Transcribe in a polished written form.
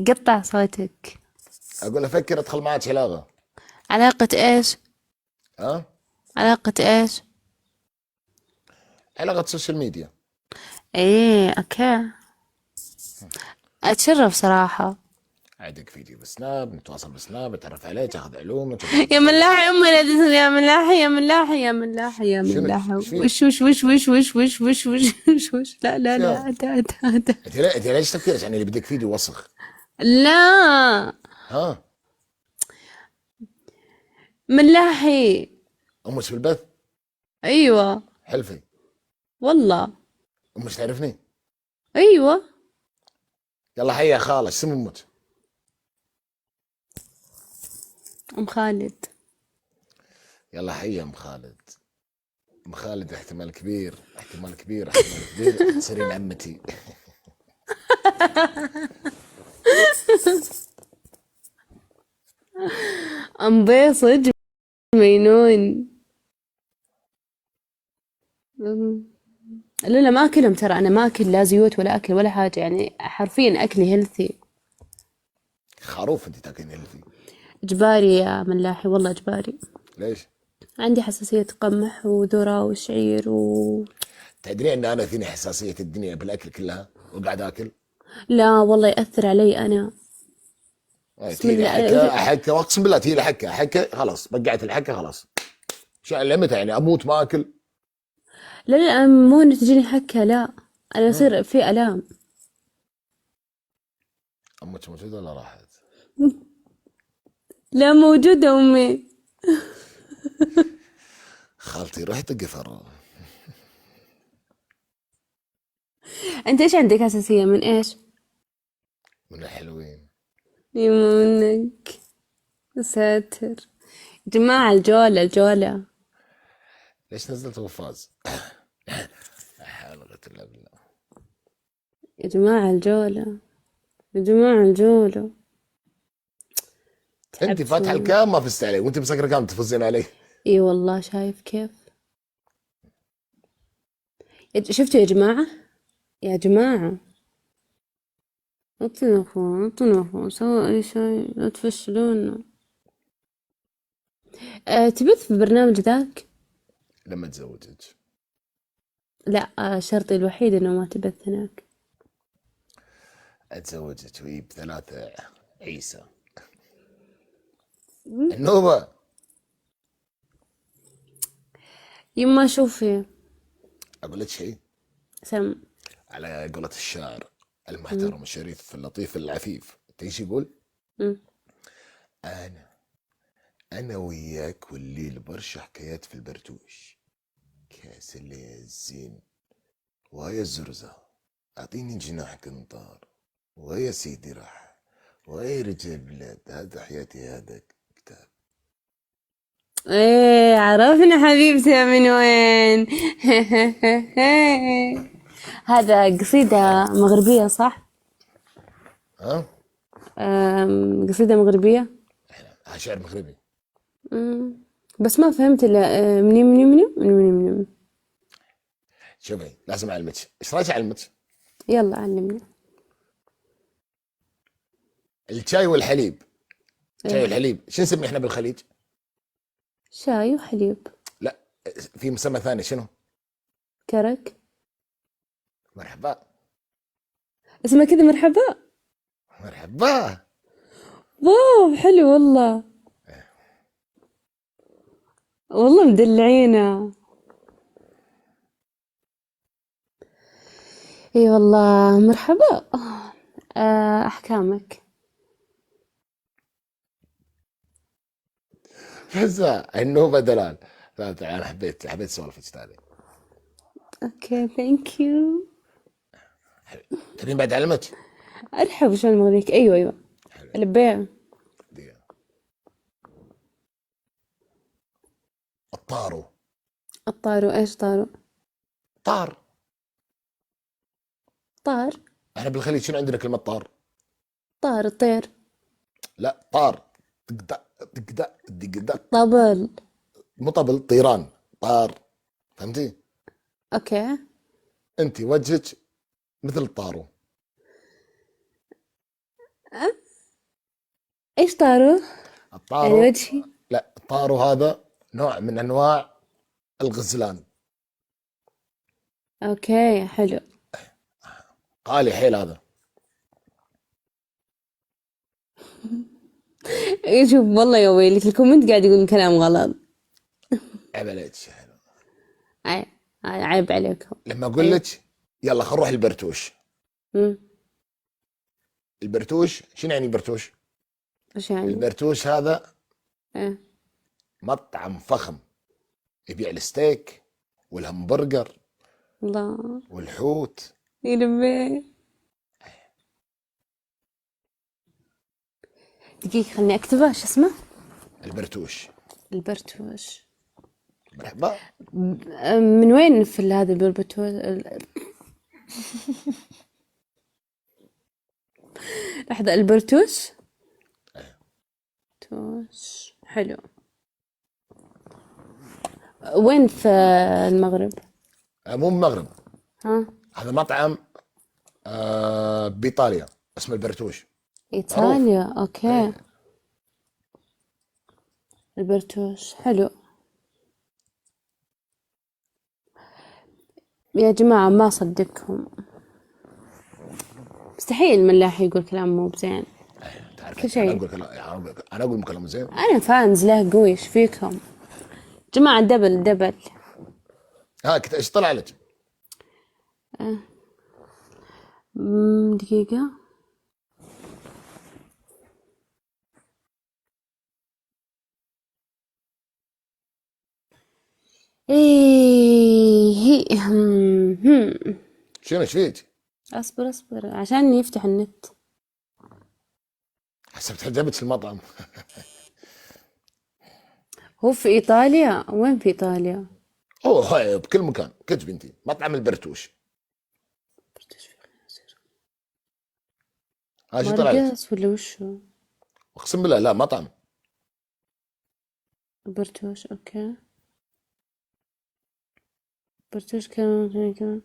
قطع صوتك. اقول افكر ادخل معك علاقة. علاقة ايش؟ ها؟ علاقة ايش؟ علاقة سوشيال ميديا. ايه اوكي. اتشرف صراحة. عادك فيديو بسناب، نتواصل بسناب، اتعرف عليك، اخذ علومك، اقعد يا نتكلم. ملاحي امي لا تنسى، يا ملاحي يا ملاحي يا ملاحي يا شنو ملاحي. ايش في؟ وش لا لا شو؟ لا دا. انت ليش تفكيرك يعني اللي بدك فيديو وسخ؟ لا. ها؟ ملاحي. امك بالبث؟ ايوه. حلفي. والله. امك تعرفني؟ ايوه. يلا حيا خالص، سم امك. ام خالد. يلا حيا ام خالد. ام خالد احتمال كبير، احتمال كبير، احتمال كبير تصيرين عمتي. ام بيصج. مينون. لا لا ما اكلهم ترى، انا ما اكل لا زيوت ولا اكل ولا حاجه، يعني حرفيا اكلي هيلثي. خروف انت تاكلين هيلثي؟ اجباري يا ملاحي، والله اجباري. ليش؟ عندي حساسيه قمح وذره وشعير تدري ان انا فيني حساسيه الدنيا بالاكل كلها وقاعد اكل. لا والله ياثر علي انا. بسم تيلي الله. حكه احكه، واقسم بالله تيلي حكه احكه خلاص، بقعت الحكه خلاص. شو لمتى يعني اموت ما اكل؟ لا لا مو انه تجيني حكه، لا. انا ها؟ يصير في الام. امك موجوده ولا راحت؟ لا موجوده امي. خالتي رحت قفر. انت ايش عندك حساسيه من ايش؟ من الحلوين. يما منك. يا ساتر. جماعة الجولة الجولة. ليش نزلت وفاز؟ لا حول ولا قوة الا بالله. يا جماعة الجولة. يا جماعة الجولة. انت تعبت فاتحه شوي. الكام ما فزت علي، وانت مسكر كام تفوزين علي. اي والله شايف كيف. شفتوا يا جماعة. يا جماعة. اطنخوا سووا اي شيء، لا تفشلونا. تبث في برنامج ذاك؟ لما تزوجك. لا، شرطي الوحيد انه ما تبث هناك. اتزوجك ويجيب ثلاثة عيسى. النوبة. يما شوفي. اقول لك شيء. سم. على قولة الشاعر المحترم الشريف اللطيف العفيف، ايش يقول؟ مم. انا انا وياك والليل برشا حكايات في البرتوش. كاس اللي الزين، وهي الزرزة، اعطيني جناح قنطار، وهي سيدي راح، وهي رجال بلاد، هذا حياتي هذا كتاب. ايه عرفنا حبيبتي من وين. هذا قصيدة مغربية صح؟ ها؟ قصيدة مغربية. شعر مغربي. أم، بس ما فهمت إلا مني. شوفي لازم اعلمك، ايش رايك اعلمك؟ يلا علمني. الشاي والحليب. الشاي ايه. والحليب شو نسميه احنا بالخليج؟ شاي وحليب. لا، في مسمى ثاني شنو؟ كرك. مرحبا. اسمها كذا مرحبا. مرحبا. واو حلو والله. والله مدلعينا. اي والله مرحبا. احكامك. بس النوبة دلال. انا حبيت سوالفك هذه. اوكي ثانك يو. تبين بعد اعلمك؟ ارحب وشلون مغريك، ايوه ايوه. حلو. البيع. دقيقة. الطارو. الطارو ايش طارو؟ طار. طار. احنا بالخليج شنو عندنا كلمة طار؟ طار الطير. لا طار. دقدق دقدق دقدق. طبل. مو طبل، طيران. طار. فهمتي؟ اوكي. انت وجهك مثل الطارو. ايش طاروا؟ يعني الطارو. وجهي. لا، الطارو هذا نوع من انواع الغزلان. اوكي حلو. غالي حيل هذا. شوف والله يا ويلي في الكومنت قاعد يقول كلام غلط. عيب عليك يا حلو. عيب. عيب عليكم. لما اقول عيب. لك يلا خل نروح البرتوش. مم. البرتوش شنو يعني برتوش؟ ايش يعني؟ البرتوش هذا ايه. مطعم فخم يبيع الستيك والهمبرجر الله. والحوت. يلبي. دقيقة خلني اكتبه، شو اسمه؟ البرتوش. البرتوش. مرحبا. من وين في هذا البربتوش لحظة، البرتوش. توش حلو. وين في المغرب؟ مو من المغرب. ها. هذا مطعم بايطاليا اسمه البرتوش. معروف. ايطاليا، اوكي. ايه. البرتوش حلو. يا جماعة ما صدقكم، مستحيل الملاح يقول كلام مو بزين. تعرف كل انت، انا شيء. اقول انا اقول كلام زين. انا فانز له قوي، ايش فيكم جماعة؟ دبل دبل. ها ايش طلع لك؟ دقيقة. ايه شنو ايش فيك؟ اصبر اصبر عشان يفتح النت. حسبت حجبت في المطعم. هو في ايطاليا؟ وين في ايطاليا؟ اوه هاي بكل مكان، كتب انت مطعم البرتوش. ها شو طلع لك؟ مرقص ولا وشو؟ اقسم بالله لا مطعم. برتوش اوكي. برتوش كمان.